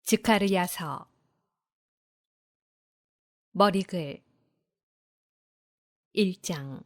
즉가르야서 머리글 1장.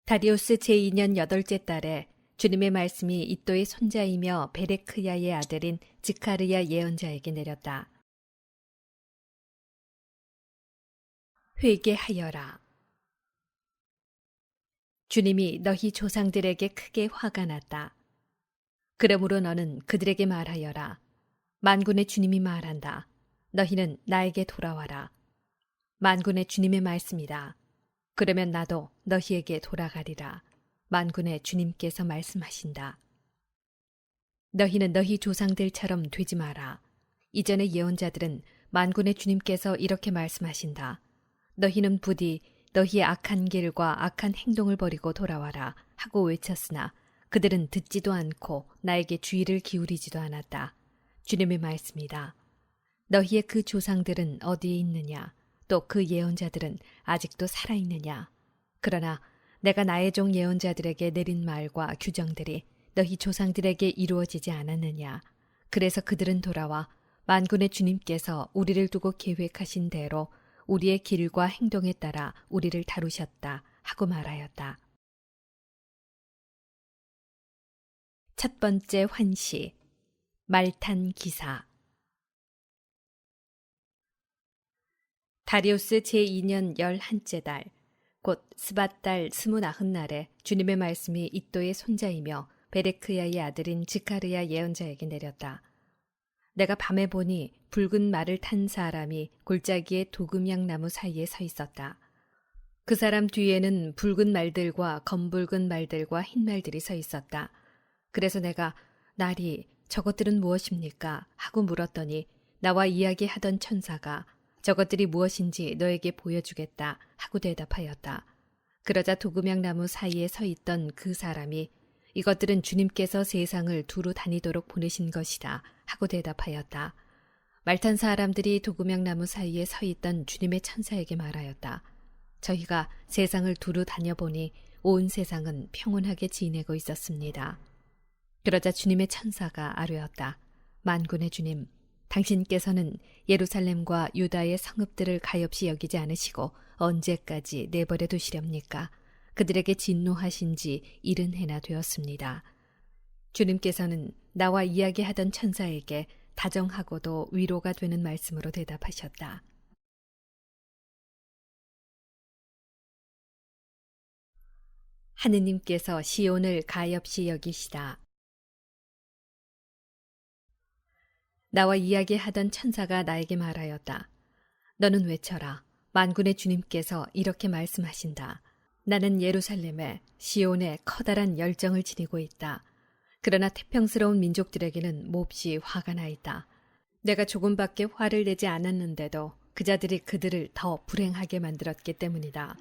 다리우스 제2년 8째 달에 주님의 말씀이 이또의 손자이며 베레크야의 아들인 즉가르야 예언자에게 내렸다. 회개하여라. 주님이 너희 조상들에게 크게 화가 났다. 그러므로 너는 그들에게 말하여라. 만군의 주님이 말한다. 너희는 나에게 돌아와라. 만군의 주님의 말씀이다. 그러면 나도 너희에게 돌아가리라. 만군의 주님께서 말씀하신다. 너희는 너희 조상들처럼 되지 마라. 이전의 예언자들은 만군의 주님께서 이렇게 말씀하신다. 너희는 부디 너희의 악한 길과 악한 행동을 버리고 돌아와라 하고 외쳤으나 그들은 듣지도 않고 나에게 주의를 기울이지도 않았다. 주님의 말씀이다. 너희의 그 조상들은 어디에 있느냐? 또 그 예언자들은 아직도 살아있느냐? 그러나 내가 나의 종 예언자들에게 내린 말과 규정들이 너희 조상들에게 이루어지지 않았느냐? 그래서 그들은 돌아와 만군의 주님께서 우리를 두고 계획하신 대로 우리의 길과 행동에 따라 우리를 다루셨다 하고 말하였다. 첫 번째 환시, 말탄 기사. 다리우스 제2년 11째 달, 곧 스밧 달 29날에 주님의 말씀이 이또의 손자이며 베레크야의 아들인 즉가르야 예언자에게 내렸다. 내가 밤에 보니 붉은 말을 탄 사람이 골짜기의 도금양 나무 사이에 서 있었다. 그 사람 뒤에는 붉은 말들과 검붉은 말들과 흰 말들이 서 있었다. 그래서 내가 날이 저것들은 무엇입니까? 하고 물었더니 나와 이야기하던 천사가 저것들이 무엇인지 너에게 보여주겠다 하고 대답하였다. 그러자 도금양 나무 사이에 서 있던 그 사람이 이것들은 주님께서 세상을 두루 다니도록 보내신 것이다 하고 대답하였다. 말탄 사람들이 도금양 나무 사이에 서 있던 주님의 천사에게 말하였다. 저희가 세상을 두루 다녀보니 온 세상은 평온하게 지내고 있었습니다. 그러자 주님의 천사가 아뢰었다. 만군의 주님, 당신께서는 예루살렘과 유다의 성읍들을 가엾이 여기지 않으시고 언제까지 내버려 두시렵니까? 그들에게 진노하신 지 70해나 되었습니다. 주님께서는 나와 이야기하던 천사에게 다정하고도 위로가 되는 말씀으로 대답하셨다. 하느님께서 시온을 가엾이 여기시다. 나와 이야기하던 천사가 나에게 말하였다. 너는 외쳐라. 만군의 주님께서 이렇게 말씀하신다. 나는 예루살렘에 시온에 커다란 열정을 지니고 있다. 그러나 태평스러운 민족들에게는 몹시 화가 나 있다. 내가 조금밖에 화를 내지 않았는데도 그자들이 그들을 더 불행하게 만들었기 때문이다.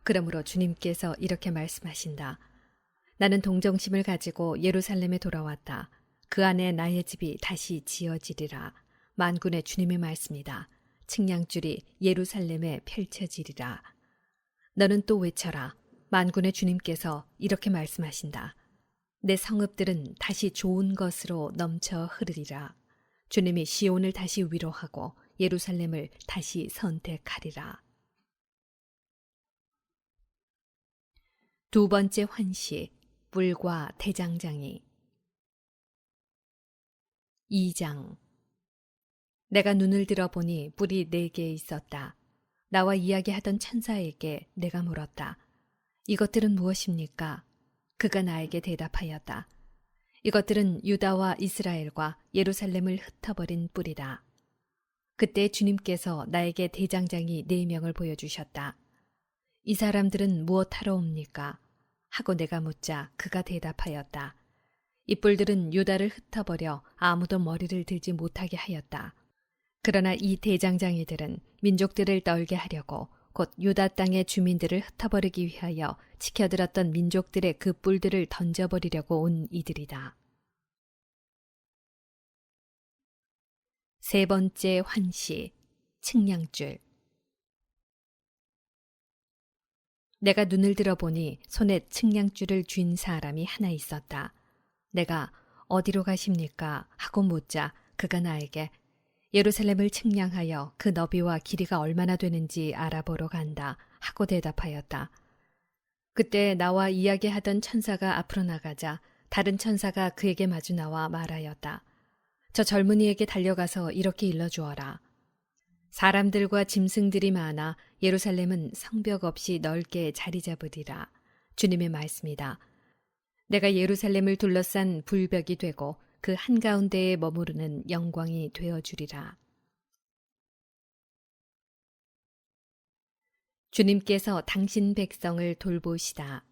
그러므로 주님께서 이렇게 말씀하신다. 나는 동정심을 가지고 예루살렘에 돌아왔다. 그 안에 나의 집이 다시 지어지리라. 만군의 주님의 말씀이다. 측량줄이 예루살렘에 펼쳐지리라. 너는 또 외쳐라. 만군의 주님께서 이렇게 말씀하신다. 내 성읍들은 다시 좋은 것으로 넘쳐 흐르리라. 주님이 시온을 다시 위로하고 예루살렘을 다시 선택하리라. 두 번째 환시, 뿔과 대장장이. 2장. 내가 눈을 들어보니 뿔이 4개 있었다. 나와 이야기하던 천사에게 내가 물었다. 이것들은 무엇입니까? 그가 나에게 대답하였다. 이것들은 유다와 이스라엘과 예루살렘을 흩어버린 뿔이다. 그때 주님께서 나에게 대장장이 4명을 보여주셨다. 이 사람들은 무엇하러 옵니까? 하고 내가 묻자 그가 대답하였다. 이 뿔들은 유다를 흩어버려 아무도 머리를 들지 못하게 하였다. 그러나 이 대장장이들은 민족들을 떨게 하려고 곧 유다 땅의 주민들을 흩어버리기 위하여 지켜들었던 민족들의 그 뿔들을 던져버리려고 온 이들이다. 세 번째 환시, 측량줄. 내가 눈을 들어보니 손에 측량줄을 쥔 사람이 하나 있었다. 내가 어디로 가십니까? 하고 묻자 그가 나에게 예루살렘을 측량하여 그 너비와 길이가 얼마나 되는지 알아보러 간다 하고 대답하였다. 그때 나와 이야기하던 천사가 앞으로 나가자 다른 천사가 그에게 마주 나와 말하였다. 저 젊은이에게 달려가서 이렇게 일러주어라. 사람들과 짐승들이 많아 예루살렘은 성벽 없이 넓게 자리 잡으리라. 주님의 말씀이다. 내가 예루살렘을 둘러싼 불벽이 되고 그 한가운데에 머무르는 영광이 되어주리라. 주님께서 당신 백성을 돌보시다.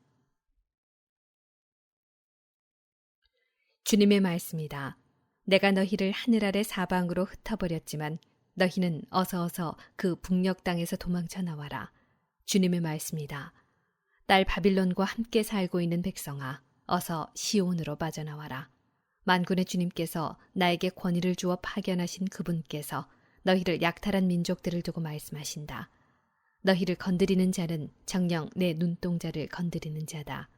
주님의 말씀이다. 내가 너희를 하늘 아래 사방으로 흩어버렸지만 너희는 어서 그 북녘 땅에서 도망쳐 나와라. 주님의 말씀이다. 딸 바빌론과 함께 살고 있는 백성아, 어서 시온으로 빠져나와라. 만군의 주님께서 나에게 권위를 주어 파견하신 그분께서 너희를 약탈한 민족들을 두고 말씀하신다. 너희를 건드리는 자는 정녕 내 눈동자를 건드리는 자다.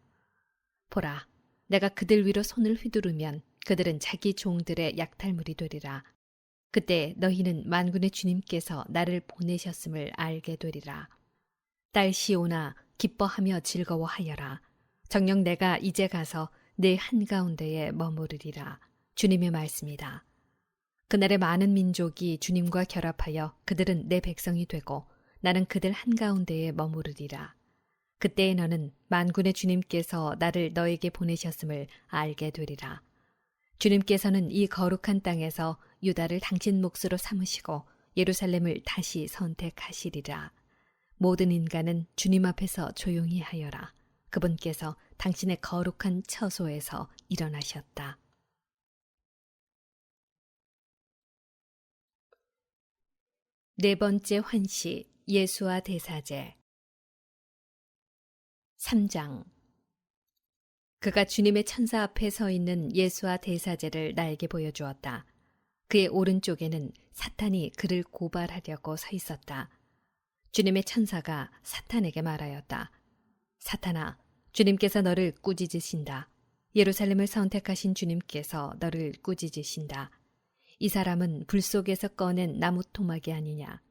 보라, 내가 그들 위로 손을 휘두르면 그들은 자기 종들의 약탈물이 되리라. 그때 너희는 만군의 주님께서 나를 보내셨음을 알게 되리라. 딸 시온아, 기뻐하며 즐거워하여라. 정녕 내가 이제 가서 내 한가운데에 머무르리라. 주님의 말씀이다. 그날에 많은 민족이 주님과 결합하여 그들은 내 백성이 되고 나는 그들 한가운데에 머무르리라. 그때에 너는 만군의 주님께서 나를 너에게 보내셨음을 알게 되리라. 주님께서는 이 거룩한 땅에서 유다를 당신 몫으로 삼으시고 예루살렘을 다시 선택하시리라. 모든 인간은 주님 앞에서 조용히 하여라. 그분께서 당신의 거룩한 처소에서 일어나셨다. 네 번째 환시, 예수와 대사제. 3장. 그가 주님의 천사 앞에 서 있는 예수와 대사제를 나에게 보여주었다. 그의 오른쪽에는 사탄이 그를 고발하려고 서 있었다. 주님의 천사가 사탄에게 말하였다. 사탄아, 주님께서 너를 꾸짖으신다. 예루살렘을 선택하신 주님께서 너를 꾸짖으신다. 이 사람은 불 속에서 꺼낸 나무 토막이 아니냐.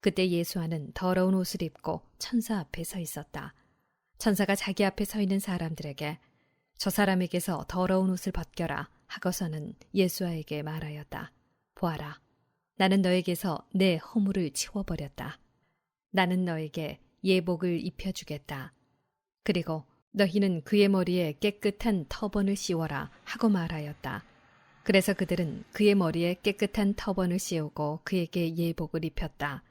그때 예수와는 더러운 옷을 입고 천사 앞에 서 있었다. 천사가 자기 앞에 서 있는 사람들에게 저 사람에게서 더러운 옷을 벗겨라 하고서는 예수와에게 말하였다. 보아라, 나는 너에게서 내 허물을 치워버렸다. 나는 너에게 예복을 입혀주겠다. 그리고 너희는 그의 머리에 깨끗한 터번을 씌워라 하고 말하였다. 그래서 그들은 그의 머리에 깨끗한 터번을 씌우고 그에게 예복을 입혔다.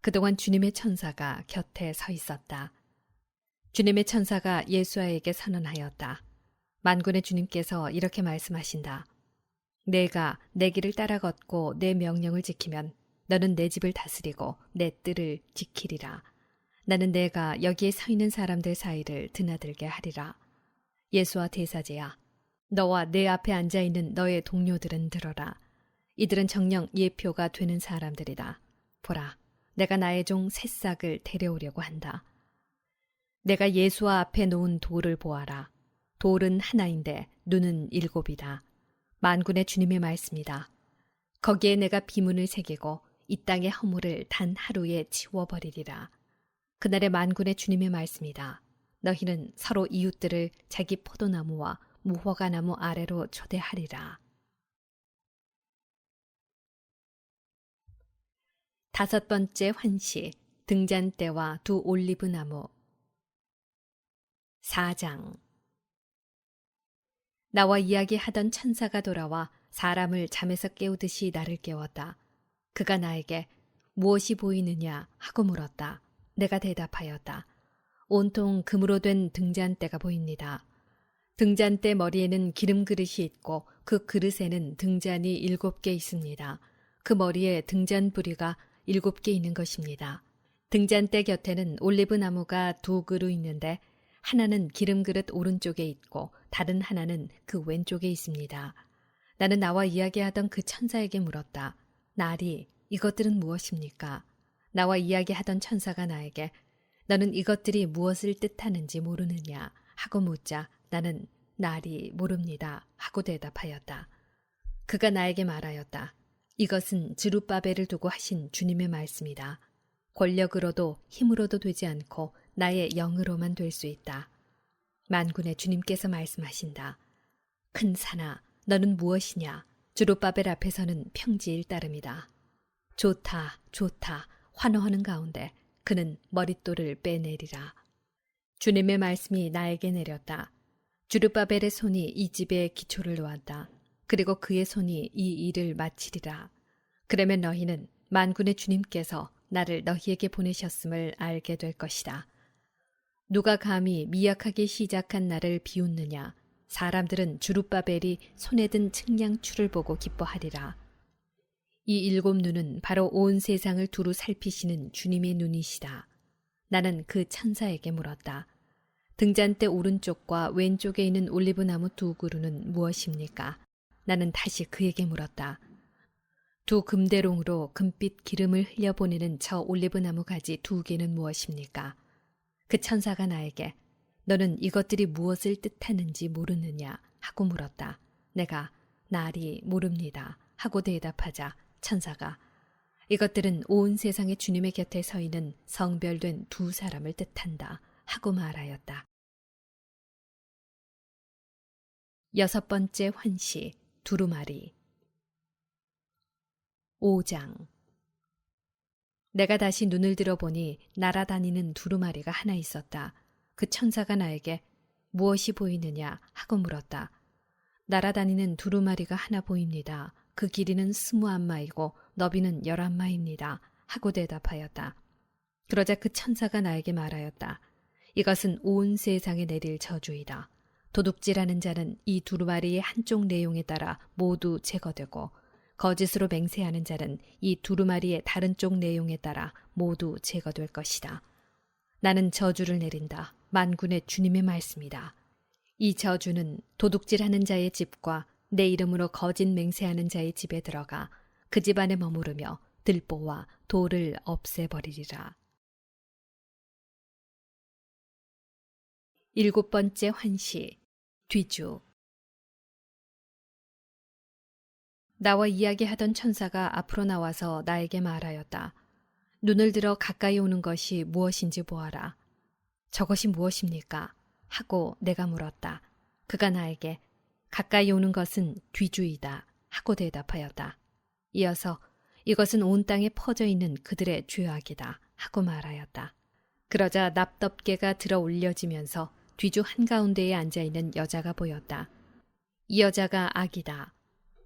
그동안 주님의 천사가 곁에 서 있었다. 주님의 천사가 예수아에게 선언하였다. 만군의 주님께서 이렇게 말씀하신다. 내가 내 길을 따라 걷고 내 명령을 지키면 너는 내 집을 다스리고 내 뜰을 지키리라. 나는 내가 여기에 서 있는 사람들 사이를 드나들게 하리라. 예수와 대사제야, 너와 내 앞에 앉아있는 너의 동료들은 들어라. 이들은 정녕 예표가 되는 사람들이다. 보라, 내가 나의 종 새싹을 데려오려고 한다. 내가 예수와 앞에 놓은 돌을 보아라. 돌은 하나인데 눈은 7이다. 만군의 주님의 말씀이다. 거기에 내가 비문을 새기고 이 땅의 허물을 단 하루에 치워버리리라. 그날의 만군의 주님의 말씀이다. 너희는 서로 이웃들을 자기 포도나무와 무화과나무 아래로 초대하리라. 5번째 환시, 등잔대와 두 올리브나무. 4장. 나와 이야기하던 천사가 돌아와 사람을 잠에서 깨우듯이 나를 깨웠다. 그가 나에게 무엇이 보이느냐 하고 물었다. 내가 대답하였다. 온통 금으로 된 등잔대가 보입니다. 등잔대 머리에는 기름 그릇이 있고 그 그릇에는 등잔이 7개 있습니다. 그 머리에 등잔 부리가 7개 있는 것입니다. 등잔대 곁에는 올리브 나무가 2그루 있는데 하나는 기름 그릇 오른쪽에 있고 다른 하나는 그 왼쪽에 있습니다. 나는 나와 이야기하던 그 천사에게 물었다. 나리, 이것들은 무엇입니까? 나와 이야기하던 천사가 나에게 너는 이것들이 무엇을 뜻하는지 모르느냐 하고 묻자 나는 나리 모릅니다 하고 대답하였다. 그가 나에게 말하였다. 이것은 지룻바벨을 두고 하신 주님의 말씀이다. 권력으로도 힘으로도 되지 않고 나의 영으로만 될 수 있다. 만군의 주님께서 말씀하신다. 큰 산아, 너는 무엇이냐? 주룻바벨 앞에서는 평지일 따름이다. 좋다, 좋다, 환호하는 가운데 그는 머릿돌을 빼내리라. 주님의 말씀이 나에게 내렸다. 주룻바벨의 손이 이 집에 기초를 놓았다. 그리고 그의 손이 이 일을 마치리라. 그러면 너희는 만군의 주님께서 나를 너희에게 보내셨음을 알게 될 것이다. 누가 감히 미약하게 시작한 나를 비웃느냐? 사람들은 주룻바벨이 손에 든 측량추를 보고 기뻐하리라. 이 7 눈은 바로 온 세상을 두루 살피시는 주님의 눈이시다. 나는 그 천사에게 물었다. 등잔대 오른쪽과 왼쪽에 있는 올리브나무 2 그루는 무엇입니까? 나는 다시 그에게 물었다. 2 금대롱으로 금빛 기름을 흘려보내는 저 올리브나무 가지 2개는 무엇입니까? 그 천사가 나에게 너는 이것들이 무엇을 뜻하는지 모르느냐 하고 물었다. 내가 날이 모릅니다 하고 대답하자 천사가 이것들은 온 세상의 주님의 곁에 서 있는 성별된 2 사람을 뜻한다 하고 말하였다. 6번째 환시 두루마리 5장 내가 다시 눈을 들어보니 날아다니는 두루마리가 하나 있었다. 그 천사가 나에게 무엇이 보이느냐 하고 물었다. 날아다니는 두루마리가 하나 보입니다. 그 길이는 21마이고 너비는 11마입니다. 하고 대답하였다. 그러자 그 천사가 나에게 말하였다. 이것은 온 세상에 내릴 저주이다. 도둑질하는 자는 이 두루마리의 한쪽 내용에 따라 모두 제거되고 거짓으로 맹세하는 자는 이 두루마리의 다른 쪽 내용에 따라 모두 제거될 것이다. 나는 저주를 내린다. 만군의 주님의 말씀이다. 이 저주는 도둑질하는 자의 집과 내 이름으로 거짓 맹세하는 자의 집에 들어가 그 집 안에 머무르며 들보와 돌을 없애버리리라. 7번째 환시 뒤주 나와 이야기하던 천사가 앞으로 나와서 나에게 말하였다. 눈을 들어 가까이 오는 것이 무엇인지 보아라. 저것이 무엇입니까? 하고 내가 물었다. 그가 나에게 가까이 오는 것은 뒤주이다 하고 대답하였다. 이어서 이것은 온 땅에 퍼져 있는 그들의 죄악이다 하고 말하였다. 그러자 납덮개가 들어 올려지면서 뒤주 한가운데에 앉아있는 여자가 보였다. 이 여자가 악이다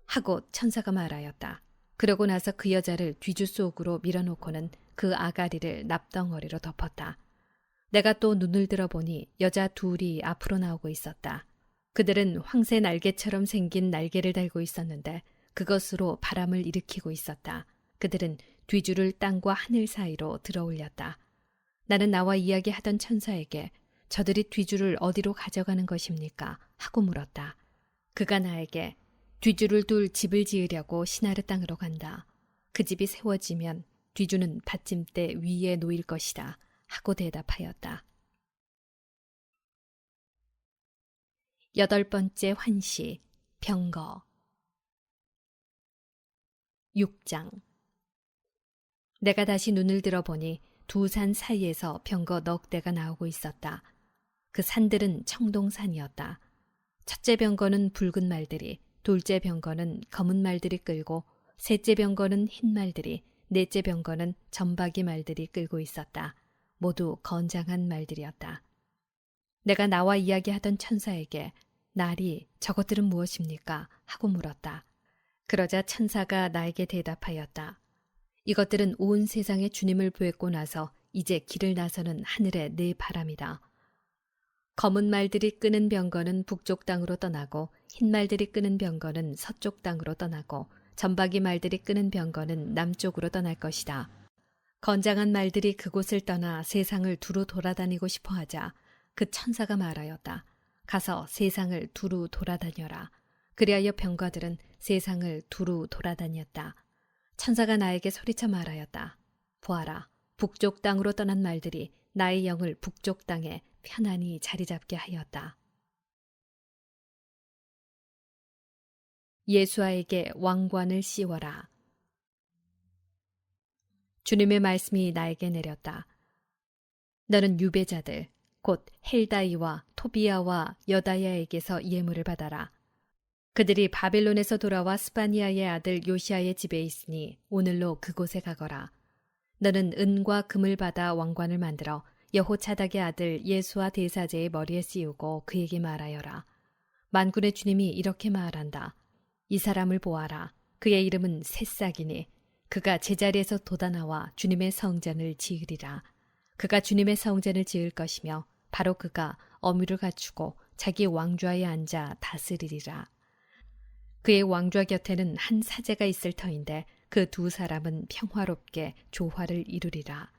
하고 천사가 말하였다. 그러고 나서 그 여자를 뒤주 속으로 밀어놓고는 그 아가리를 납덩어리로 덮었다. 내가 또 눈을 들어보니 여자 2이 앞으로 나오고 있었다. 그들은 황새 날개처럼 생긴 날개를 달고 있었는데 그것으로 바람을 일으키고 있었다. 그들은 뒤주를 땅과 하늘 사이로 들어올렸다. 나는 나와 이야기하던 천사에게 저들이 뒤주를 어디로 가져가는 것입니까? 하고 물었다. 그가 나에게 뒤주를 둘 집을 지으려고 시나르 땅으로 간다. 그 집이 세워지면 뒤주는 받침대 위에 놓일 것이다. 하고 대답하였다. 8번째 환시 병거 6장 내가 다시 눈을 들어보니 2 산 사이에서 병거 넉 대가 나오고 있었다. 그 산들은 청동산이었다. 첫째 병거는 붉은 말들이, 둘째 병거는 검은 말들이 끌고, 셋째 병거는 흰 말들이, 넷째 병거는 점박이 말들이 끌고 있었다. 모두 건장한 말들이었다. 내가 나와 이야기하던 천사에게 날이 저것들은 무엇입니까? 하고 물었다. 그러자 천사가 나에게 대답하였다. 이것들은 온 세상에 주님을 보냈고 나서 이제 길을 나서는 하늘의 네 바람이다. 검은 말들이 끄는 병거는 북쪽 땅으로 떠나고 흰 말들이 끄는 병거는 서쪽 땅으로 떠나고 점박이 말들이 끄는 병거는 남쪽으로 떠날 것이다. 건장한 말들이 그곳을 떠나 세상을 두루 돌아다니고 싶어 하자 그 천사가 말하였다. 가서 세상을 두루 돌아다녀라. 그리하여 병거들은 세상을 두루 돌아다녔다. 천사가 나에게 소리쳐 말하였다. 보아라, 북쪽 땅으로 떠난 말들이 나의 영을 북쪽 땅에 편안히 자리 잡게 하였다. 예수아에게 왕관을 씌워라. 주님의 말씀이 나에게 내렸다. 너는 유배자들, 곧 헬다이와 토비아와 여다야에게서 예물을 받아라. 그들이 바벨론에서 돌아와 스바니아의 아들 요시아의 집에 있으니 오늘로 그곳에 가거라. 너는 은과 금을 받아 왕관을 만들어 여호차닥의 아들 예수아 대사제의 머리에 씌우고 그에게 말하여라. 만군의 주님이 이렇게 말한다. 이 사람을 보아라. 그의 이름은 새싹이니 그가 제자리에서 돋아나와 주님의 성전을 지으리라. 그가 주님의 성전을 지을 것이며 바로 그가 어미를 갖추고 자기 왕좌에 앉아 다스리리라. 그의 왕좌 곁에는 한 사제가 있을 터인데 그 두 사람은 평화롭게 조화를 이루리라.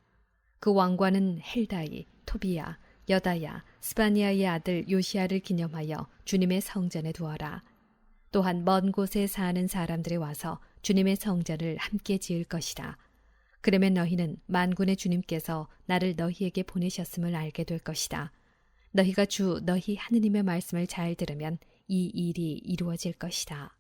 그 왕관은 헬다이, 토비야, 여다야, 스바니아의 아들 요시아를 기념하여 주님의 성전에 두어라. 또한 먼 곳에 사는 사람들이 와서 주님의 성전을 함께 지을 것이다. 그러면 너희는 만군의 주님께서 나를 너희에게 보내셨음을 알게 될 것이다. 너희가 주 너희 하느님의 말씀을 잘 들으면 이 일이 이루어질 것이다.